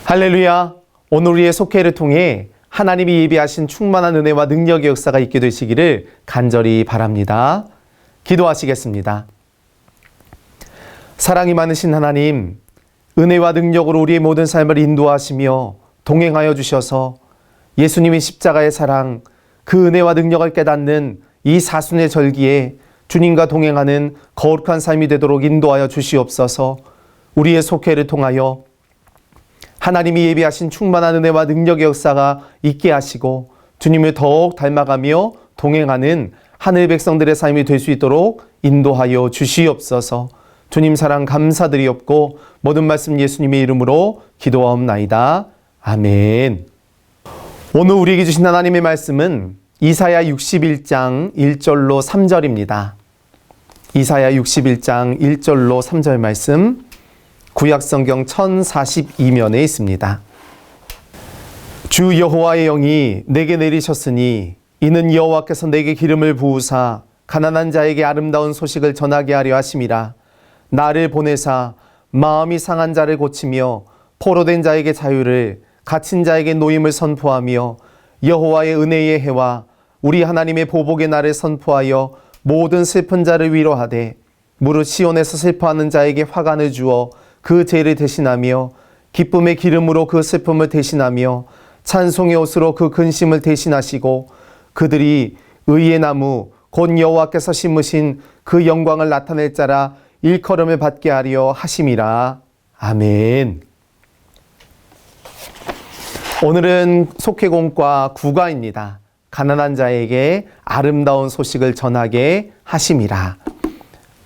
할렐루야! 오늘 우리의 속회를 통해 하나님이 예비하신 충만한 은혜와 능력의 역사가 있게 되시기를 간절히 바랍니다. 기도하시겠습니다. 사랑이 많으신 하나님, 은혜와 능력으로 우리의 모든 삶을 인도하시며 동행하여 주셔서 예수님의 십자가의 사랑, 그 은혜와 능력을 깨닫는 이 사순의 절기에 주님과 동행하는 거룩한 삶이 되도록 인도하여 주시옵소서. 우리의 속회를 통하여 하나님이 예비하신 충만한 은혜와 능력의 역사가 있게 하시고 주님을 더욱 닮아가며 동행하는 하늘 백성들의 삶이 될 수 있도록 인도하여 주시옵소서. 주님 사랑 감사드리옵고 모든 말씀 예수님의 이름으로 기도하옵나이다. 아멘. 오늘 우리에게 주신 하나님의 말씀은 이사야 61장 1절로 3절입니다. 이사야 61장 1절로 3절 말씀, 구약성경 1042면에 있습니다. 주 여호와의 영이 내게 내리셨으니 이는 여호와께서 내게 기름을 부으사 가난한 자에게 아름다운 소식을 전하게 하려 하심이라. 나를 보내사 마음이 상한 자를 고치며 포로된 자에게 자유를, 갇힌 자에게 노임을 선포하며 여호와의 은혜의 해와 우리 하나님의 보복의 날을 선포하여 모든 슬픈 자를 위로하되 무릇 시온에서 슬퍼하는 자에게 화관을 주어 그 죄를 대신하며 기쁨의 기름으로 그 슬픔을 대신하며 찬송의 옷으로 그 근심을 대신하시고 그들이 의의 나무 곧 여호와께서 심으신 그 영광을 나타낼 자라 일컬음을 받게 하려 하심이라. 아멘. 오늘은 속회공과 구가입니다. 가난한 자에게 아름다운 소식을 전하게 하심이라.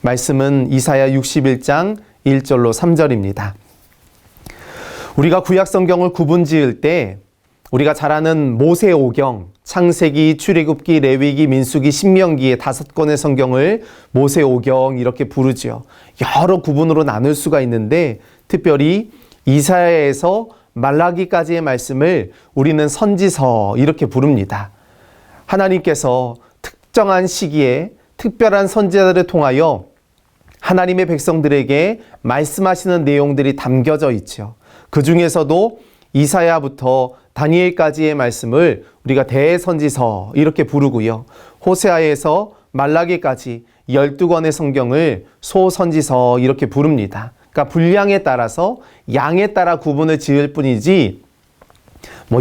말씀은 이사야 61장 1절로 3절입니다. 우리가 구약성경을 구분지을 때 우리가 잘 아는 모세오경, 창세기, 출애굽기, 레위기, 민수기, 신명기의 5권의 성경을 모세오경 이렇게 부르죠. 여러 구분으로 나눌 수가 있는데 특별히 이사야에서 말라기까지의 말씀을 우리는 선지서 이렇게 부릅니다. 하나님께서 특정한 시기에 특별한 선지자들을 통하여 하나님의 백성들에게 말씀하시는 내용들이 담겨져 있죠. 그 중에서도 이사야부터 다니엘까지의 말씀을 우리가 대선지서 이렇게 부르고요. 호세아에서 말라기까지 12권의 성경을 소선지서 이렇게 부릅니다. 그러니까 분량에 따라서 양에 따라 구분을 지을 뿐이지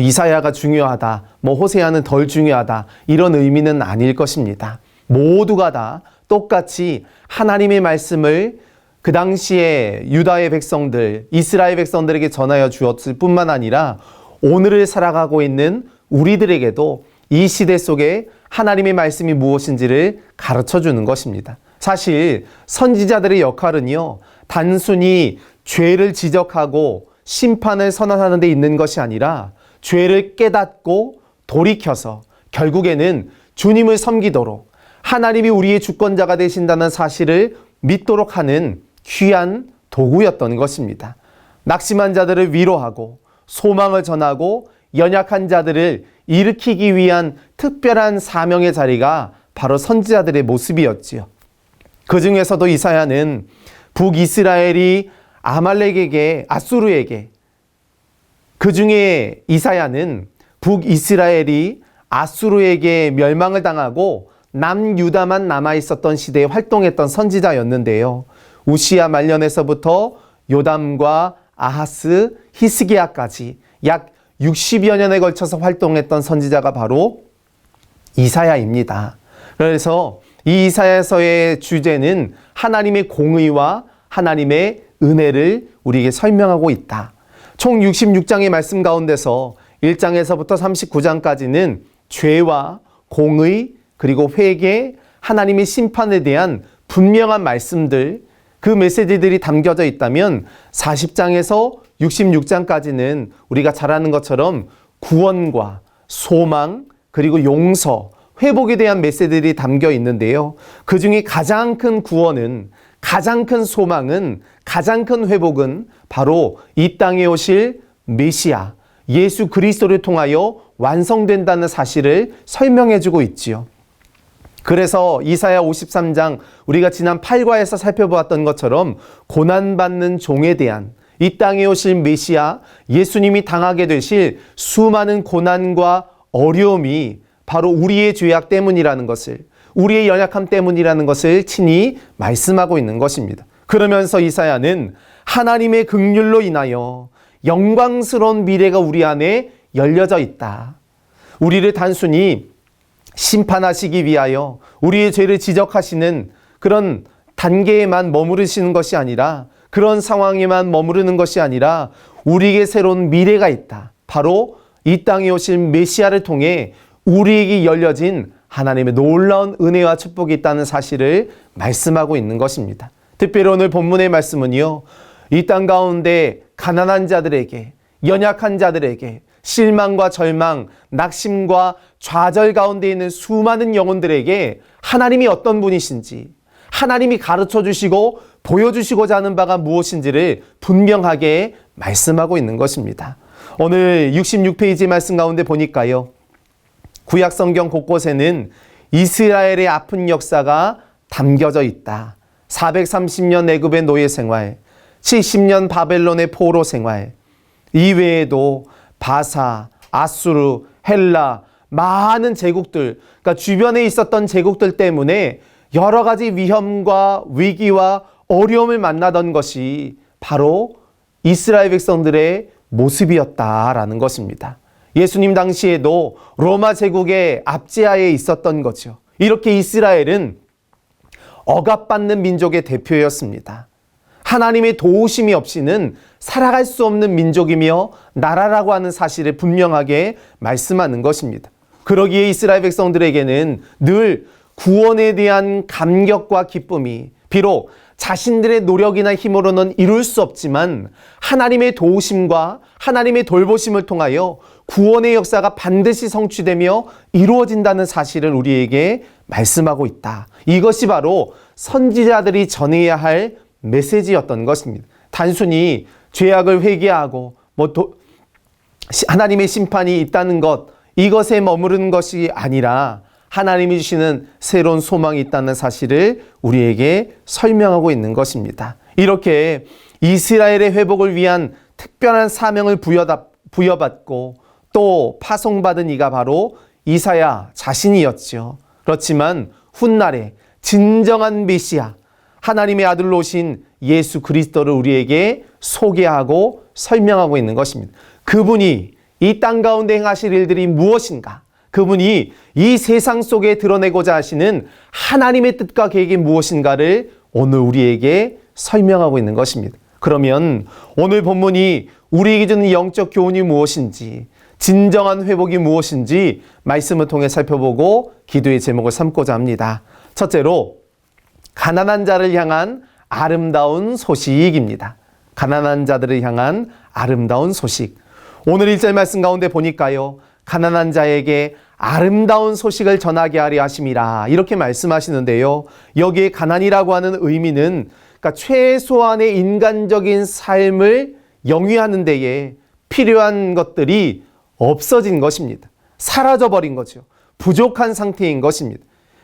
이사야가 중요하다, 호세아는 덜 중요하다 이런 의미는 아닐 것입니다. 모두가 다 똑같이 하나님의 말씀을 그 당시에 유다의 백성들, 이스라엘 백성들에게 전하여 주었을 뿐만 아니라 오늘을 살아가고 있는 우리들에게도 이 시대 속에 하나님의 말씀이 무엇인지를 가르쳐 주는 것입니다. 사실 선지자들의 역할은요, 단순히 죄를 지적하고 심판을 선언하는 데 있는 것이 아니라 죄를 깨닫고 돌이켜서 결국에는 주님을 섬기도록 하나님이 우리의 주권자가 되신다는 사실을 믿도록 하는 귀한 도구였던 것입니다. 낙심한 자들을 위로하고 소망을 전하고 연약한 자들을 일으키기 위한 특별한 사명의 자리가 바로 선지자들의 모습이었지요. 그 중에서도 이사야는 북이스라엘이 아말렉에게, 아수르에게, 그 중에 이사야는 북이스라엘이 아수르에게 멸망을 당하고 남유다만 남아있었던 시대에 활동했던 선지자였는데요. 우시야 말년에서부터 요담과 아하스, 히스기야까지 약 60여 년에 걸쳐서 활동했던 선지자가 바로 이사야입니다. 그래서 이 이사야서의 주제는 하나님의 공의와 하나님의 은혜를 우리에게 설명하고 있다. 총 66장의 말씀 가운데서 1장에서부터 39장까지는 죄와 공의 그리고 회개, 하나님의 심판에 대한 분명한 말씀들, 그 메시지들이 담겨져 있다면 40장에서 66장까지는 우리가 잘 아는 것처럼 구원과 소망, 그리고 용서, 회복에 대한 메시지들이 담겨 있는데요. 그 중에 가장 큰 구원은, 가장 큰 소망은, 가장 큰 회복은 바로 이 땅에 오실 메시아, 예수 그리스도를 통하여 완성된다는 사실을 설명해 주고 있지요. 그래서 이사야 53장 우리가 지난 8과에서 살펴보았던 것처럼 고난받는 종에 대한 이 땅에 오실 메시아 예수님이 당하게 되실 수많은 고난과 어려움이 바로 우리의 죄악 때문이라는 것을, 우리의 연약함 때문이라는 것을 친히 말씀하고 있는 것입니다. 그러면서 이사야는 하나님의 긍휼로 인하여 영광스러운 미래가 우리 안에 열려져 있다. 우리를 단순히 심판하시기 위하여 우리의 죄를 지적하시는 그런 단계에만 머무르시는 것이 아니라, 그런 상황에만 머무르는 것이 아니라 우리에게 새로운 미래가 있다. 바로 이 땅에 오실 메시아를 통해 우리에게 열려진 하나님의 놀라운 은혜와 축복이 있다는 사실을 말씀하고 있는 것입니다. 특별히 오늘 본문의 말씀은요, 이 땅 가운데 가난한 자들에게, 연약한 자들에게, 실망과 절망, 낙심과 좌절 가운데 있는 수많은 영혼들에게 하나님이 어떤 분이신지, 하나님이 가르쳐 주시고 보여주시고자 하는 바가 무엇인지를 분명하게 말씀하고 있는 것입니다. 오늘 66페이지 말씀 가운데 보니까요, 구약 성경 곳곳에는 이스라엘의 아픈 역사가 담겨져 있다. 430년 애굽의 노예 생활, 70년 바벨론의 포로 생활, 이외에도 바사, 아수르, 헬라, 많은 제국들, 그러니까 주변에 있었던 제국들 때문에 여러 가지 위험과 위기와 어려움을 만나던 것이 바로 이스라엘 백성들의 모습이었다라는 것입니다. 예수님 당시에도 로마 제국의 압제하에 있었던 거죠. 이렇게 이스라엘은 억압받는 민족의 대표였습니다. 하나님의 도우심이 없이는 살아갈 수 없는 민족이며 나라라고 하는 사실을 분명하게 말씀하는 것입니다. 그러기에 이스라엘 백성들에게는 늘 구원에 대한 감격과 기쁨이, 비록 자신들의 노력이나 힘으로는 이룰 수 없지만 하나님의 도우심과 하나님의 돌보심을 통하여 구원의 역사가 반드시 성취되며 이루어진다는 사실을 우리에게 말씀하고 있다. 이것이 바로 선지자들이 전해야 할 메시지였던 것입니다. 단순히 죄악을 회개하고 하나님의 심판이 있다는 것, 이것에 머무르는 것이 아니라 하나님이 주시는 새로운 소망이 있다는 사실을 우리에게 설명하고 있는 것입니다. 이렇게 이스라엘의 회복을 위한 특별한 사명을 부여받고 또 파송받은 이가 바로 이사야 자신이었죠. 그렇지만 훗날에 진정한 메시아, 하나님의 아들로 오신 예수 그리스도를 우리에게 소개하고 설명하고 있는 것입니다. 그분이 이 땅 가운데 행하실 일들이 무엇인가? 그분이 이 세상 속에 드러내고자 하시는 하나님의 뜻과 계획이 무엇인가를 오늘 우리에게 설명하고 있는 것입니다. 그러면 오늘 본문이 우리에게 주는 영적 교훈이 무엇인지, 진정한 회복이 무엇인지 말씀을 통해 살펴보고 기도의 제목을 삼고자 합니다. 첫째로 가난한 자를 향한 아름다운 소식입니다. 가난한 자들을 향한 아름다운 소식. 오늘 1절 말씀 가운데 보니까요, 가난한 자에게 아름다운 소식을 전하게 하려 하심이라, 이렇게 말씀하시는데요, 여기에 가난이라고 하는 의미는 그러니까 최소한의 인간적인 삶을 영위하는 데에 필요한 것들이 없어진 것입니다. 사라져버린 거죠. 부족한 상태인 것입니다.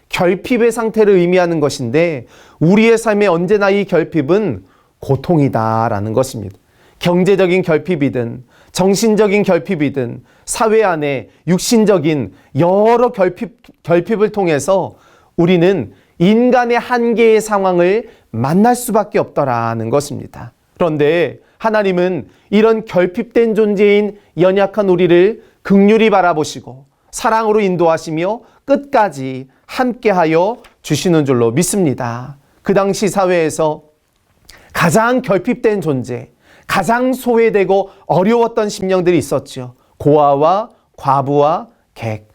결핍의 상태를 의미하는 것인데 우리의 삶에 언제나 이 결핍은 고통이다라는 것입니다. 경제적인 결핍이든 정신적인 결핍이든 사회 안에 육신적인 여러 결핍을 통해서 우리는 인간의 한계의 상황을 만날 수밖에 없더라는 것입니다. 그런데 하나님은 이런 결핍된 존재인 연약한 우리를 긍휼히 바라보시고 사랑으로 인도하시며 끝까지 함께하여 주시는 줄로 믿습니다. 그 당시 사회에서 가장 결핍된 존재, 가장 소외되고 어려웠던 심령들이 있었죠. 고아와 과부와 객.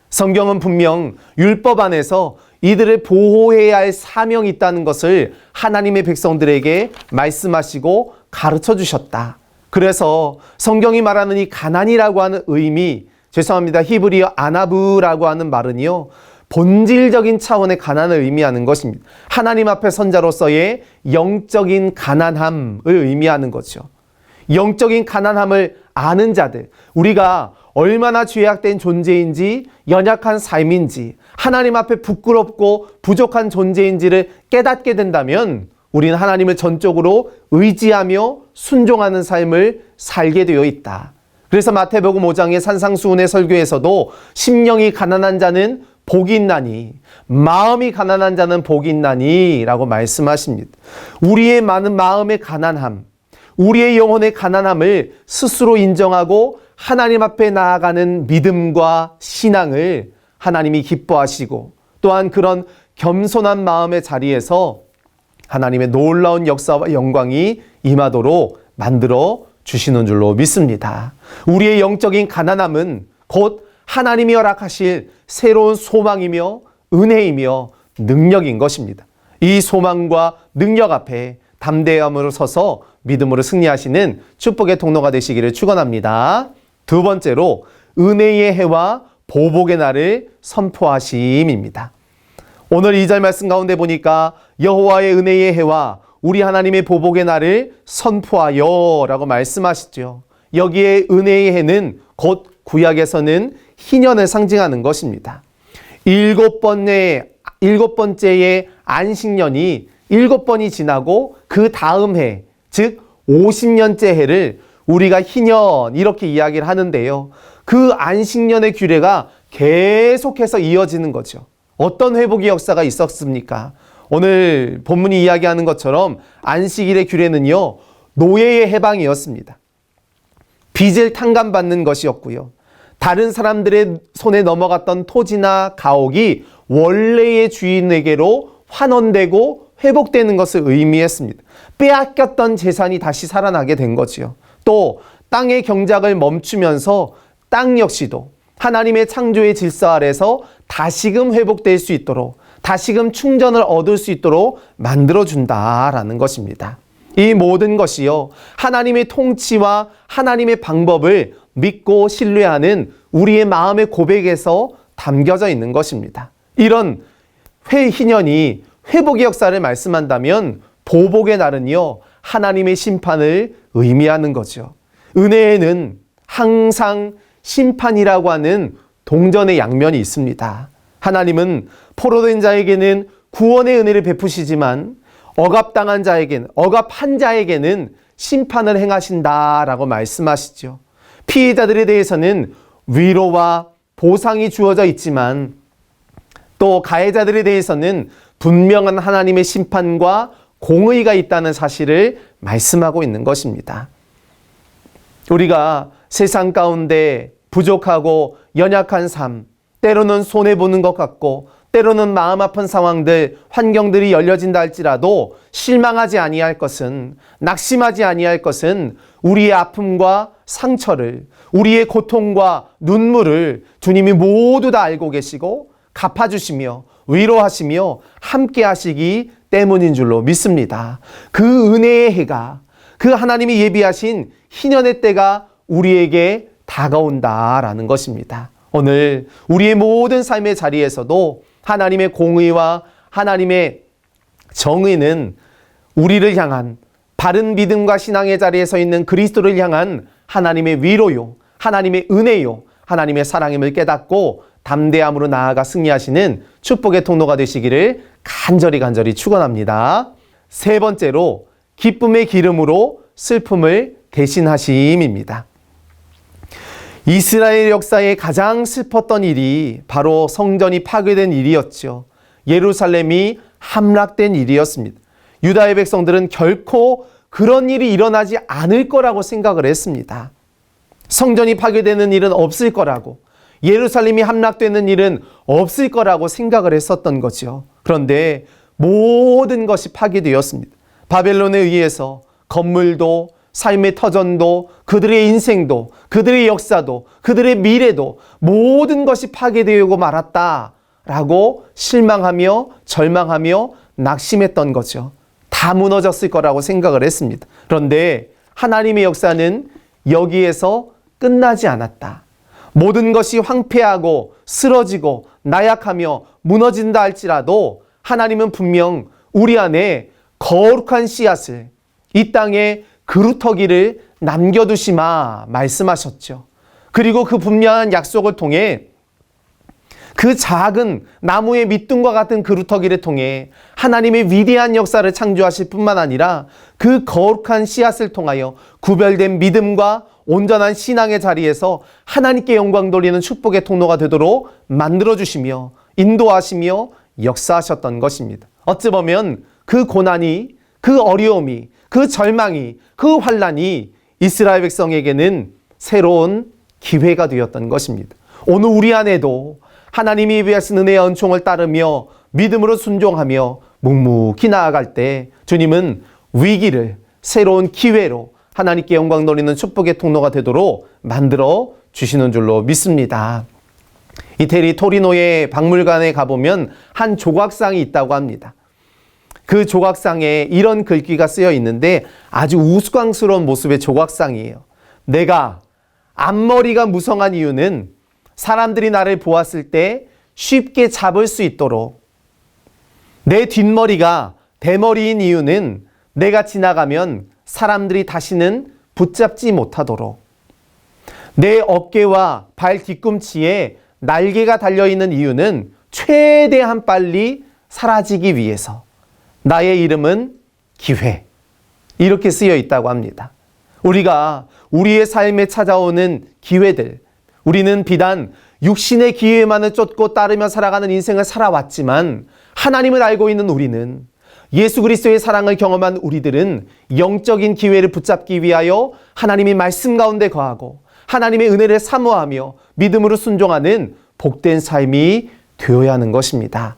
성경은 분명 율법 안에서 이들을 보호해야 할 사명이 있다는 것을 하나님의 백성들에게 말씀하시고 가르쳐 주셨다. 그래서 성경이 말하는 이 가난이라고 하는 의미, 죄송합니다, 히브리어 아나브라고 하는 말은요, 본질적인 차원의 가난을 의미하는 것입니다. 하나님 앞에 선자로서의 영적인 가난함을 의미하는 거죠. 영적인 가난함을 아는 자들, 우리가 얼마나 죄악된 존재인지, 연약한 삶인지, 하나님 앞에 부끄럽고 부족한 존재인지를 깨닫게 된다면 우리는 하나님을 전적으로 의지하며 순종하는 삶을 살게 되어 있다. 그래서 마태복음 5장의 산상수훈의 설교에서도 심령이 가난한 자는 복이 있나니 마음이 가난한 자는 복이 있나니 라고 말씀하십니다. 우리의 많은 마음의 가난함, 우리의 영혼의 가난함을 스스로 인정하고 하나님 앞에 나아가는 믿음과 신앙을 하나님이 기뻐하시고 또한 그런 겸손한 마음의 자리에서 하나님의 놀라운 역사와 영광이 임하도록 만들어 주시는 줄로 믿습니다. 우리의 영적인 가난함은 곧 하나님이 허락하실 새로운 소망이며 은혜이며 능력인 것입니다. 이 소망과 능력 앞에 담대함으로 서서 믿음으로 승리하시는 축복의 통로가 되시기를 축원합니다. 두 번째로 은혜의 해와 보복의 날을 선포하심입니다. 오늘 2절 말씀 가운데 보니까 여호와의 은혜의 해와 우리 하나님의 보복의 날을 선포하여 라고 말씀하시죠. 여기에 은혜의 해는 곧 구약에서는 희년을 상징하는 것입니다. 일곱 번째의 안식년이 7번이 지나고 그 다음 해, 즉 50년째 해를 우리가 희년 이렇게 이야기를 하는데요. 그 안식년의 규례가 계속해서 이어지는 거죠. 어떤 회복의 역사가 있었습니까? 오늘 본문이 이야기하는 것처럼 안식일의 규례는요, 노예의 해방이었습니다. 빚을 탕감받는 것이었고요. 다른 사람들의 손에 넘어갔던 토지나 가옥이 원래의 주인에게로 환원되고 회복되는 것을 의미했습니다. 빼앗겼던 재산이 다시 살아나게 된 거지요. 또 땅의 경작을 멈추면서 땅 역시도 하나님의 창조의 질서 아래서 다시금 회복될 수 있도록, 다시금 충전을 얻을 수 있도록 만들어준다라는 것입니다. 이 모든 것이요, 하나님의 통치와 하나님의 방법을 믿고 신뢰하는 우리의 마음의 고백에서 담겨져 있는 것입니다. 이런 희년이 회복의 역사를 말씀한다면 보복의 날은요, 하나님의 심판을 의미하는 거죠. 은혜에는 항상 심판이라고 하는 동전의 양면이 있습니다. 하나님은 포로된 자에게는 구원의 은혜를 베푸시지만 억압당한 자에게는, 억압한 자에게는 심판을 행하신다라고 말씀하시죠. 피해자들에 대해서는 위로와 보상이 주어져 있지만 또 가해자들에 대해서는 분명한 하나님의 심판과 공의가 있다는 사실을 말씀하고 있는 것입니다. 우리가 세상 가운데 부족하고 연약한 삶, 때로는 손해보는 것 같고 때로는 마음 아픈 상황들, 환경들이 열려진다 할지라도 실망하지 아니할 것은, 낙심하지 아니할 것은 우리의 아픔과 상처를, 우리의 고통과 눈물을 주님이 모두 다 알고 계시고 갚아주시며 위로하시며 함께 하시기 때문인 줄로 믿습니다. 그 은혜의 해가, 그 하나님이 예비하신 희년의 때가 우리에게 다가온다라는 것입니다. 오늘 우리의 모든 삶의 자리에서도 하나님의 공의와 하나님의 정의는 우리를 향한 바른 믿음과 신앙의 자리에 서 있는 그리스도를 향한 하나님의 위로요, 하나님의 은혜요, 하나님의 사랑임을 깨닫고 담대함으로 나아가 승리하시는 축복의 통로가 되시기를 간절히 축원합니다. 세 번째로 기쁨의 기름으로 슬픔을 대신하심입니다. 이스라엘 역사에 가장 슬펐던 일이 바로 성전이 파괴된 일이었죠. 예루살렘이 함락된 일이었습니다. 유다의 백성들은 결코 그런 일이 일어나지 않을 거라고 생각을 했습니다. 성전이 파괴되는 일은 없을 거라고, 예루살렘이 함락되는 일은 없을 거라고 생각을 했었던 거죠. 그런데 모든 것이 파괴되었습니다. 바벨론에 의해서 건물도, 삶의 터전도, 그들의 인생도, 그들의 역사도, 그들의 미래도 모든 것이 파괴되고 말았다라고 실망하며 절망하며 낙심했던 거죠. 다 무너졌을 거라고 생각을 했습니다. 그런데 하나님의 역사는 여기에서 끝나지 않았다. 모든 것이 황폐하고 쓰러지고 나약하며 무너진다 할지라도 하나님은 분명 우리 안에 거룩한 씨앗을, 이 땅에 그루터기를 남겨두시마 말씀하셨죠. 그리고 그 분명한 약속을 통해 그 작은 나무의 밑둥과 같은 그루터기를 통해 하나님의 위대한 역사를 창조하실 뿐만 아니라 그 거룩한 씨앗을 통하여 구별된 믿음과 온전한 신앙의 자리에서 하나님께 영광 돌리는 축복의 통로가 되도록 만들어주시며 인도하시며 역사하셨던 것입니다. 어찌 보면 그 고난이, 그 어려움이, 그 절망이, 그 환난이 이스라엘 백성에게는 새로운 기회가 되었던 것입니다. 오늘 우리 안에도 하나님이 예비하신 은혜의 은총을 따르며 믿음으로 순종하며 묵묵히 나아갈 때 주님은 위기를 새로운 기회로 하나님께 영광 돌리는 축복의 통로가 되도록 만들어 주시는 줄로 믿습니다. 이태리 토리노의 박물관에 가보면 한 조각상이 있다고 합니다. 그 조각상에 이런 글귀가 쓰여 있는데 아주 우스꽝스러운 모습의 조각상이에요. 내가 앞머리가 무성한 이유는 사람들이 나를 보았을 때 쉽게 잡을 수 있도록, 내 뒷머리가 대머리인 이유는 내가 지나가면 사람들이 다시는 붙잡지 못하도록, 내 어깨와 발 뒤꿈치에 날개가 달려있는 이유는 최대한 빨리 사라지기 위해서, 나의 이름은 기회, 이렇게 쓰여 있다고 합니다. 우리가 우리의 삶에 찾아오는 기회들, 우리는 비단 육신의 기회만을 쫓고 따르며 살아가는 인생을 살아왔지만 하나님을 알고 있는 우리는, 예수 그리스도의 사랑을 경험한 우리들은 영적인 기회를 붙잡기 위하여 하나님의 말씀 가운데 거하고 하나님의 은혜를 사모하며 믿음으로 순종하는 복된 삶이 되어야 하는 것입니다.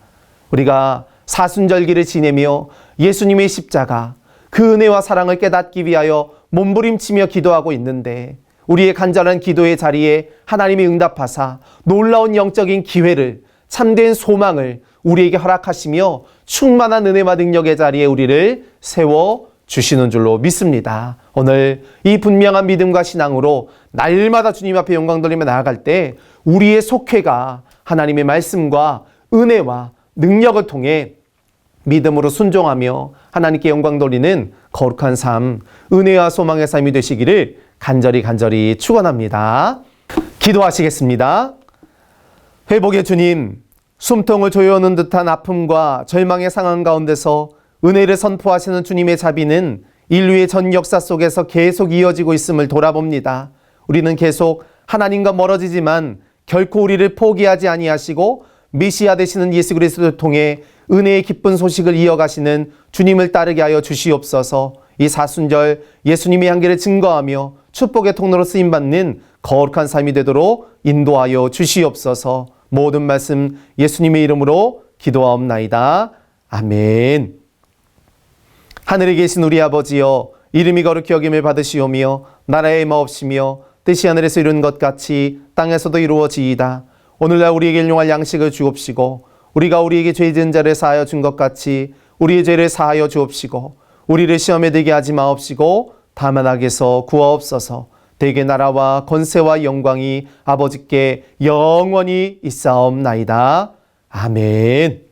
우리가 사순절기를 지내며 예수님의 십자가, 그 은혜와 사랑을 깨닫기 위하여 몸부림치며 기도하고 있는데 우리의 간절한 기도의 자리에 하나님이 응답하사 놀라운 영적인 기회를, 참된 소망을 우리에게 허락하시며 충만한 은혜와 능력의 자리에 우리를 세워주시는 줄로 믿습니다. 오늘 이 분명한 믿음과 신앙으로 날마다 주님 앞에 영광 돌리며 나아갈 때 우리의 속회가 하나님의 말씀과 은혜와 능력을 통해 믿음으로 순종하며 하나님께 영광 돌리는 거룩한 삶, 은혜와 소망의 삶이 되시기를 간절히 축원합니다. 기도하시겠습니다. 회복의 주님, 숨통을 조여오는 듯한 아픔과 절망의 상황 가운데서 은혜를 선포하시는 주님의 자비는 인류의 전 역사 속에서 계속 이어지고 있음을 돌아봅니다. 우리는 계속 하나님과 멀어지지만 결코 우리를 포기하지 아니하시고 메시아 되시는 예수 그리스도를 통해 은혜의 기쁜 소식을 이어가시는 주님을 따르게 하여 주시옵소서. 이 사순절 예수님의 향기를 증거하며 축복의 통로로 쓰임받는 거룩한 삶이 되도록 인도하여 주시옵소서. 모든 말씀 예수님의 이름으로 기도하옵나이다. 아멘. 하늘에 계신 우리 아버지여, 이름이 거룩히 여김을 받으시오며 나라의 마옵시며 뜻이 하늘에서 이룬 것 같이 땅에서도 이루어지이다. 오늘날 우리에게 일용할 양식을 주옵시고 우리가 우리에게 죄 지은 자를 사하여 준 것 같이 우리의 죄를 사하여 주옵시고 우리를 시험에 들게 하지 마옵시고 다만 악에서 구하옵소서. 대개 나라와 권세와 영광이 아버지께 영원히 있사옵나이다. 아멘.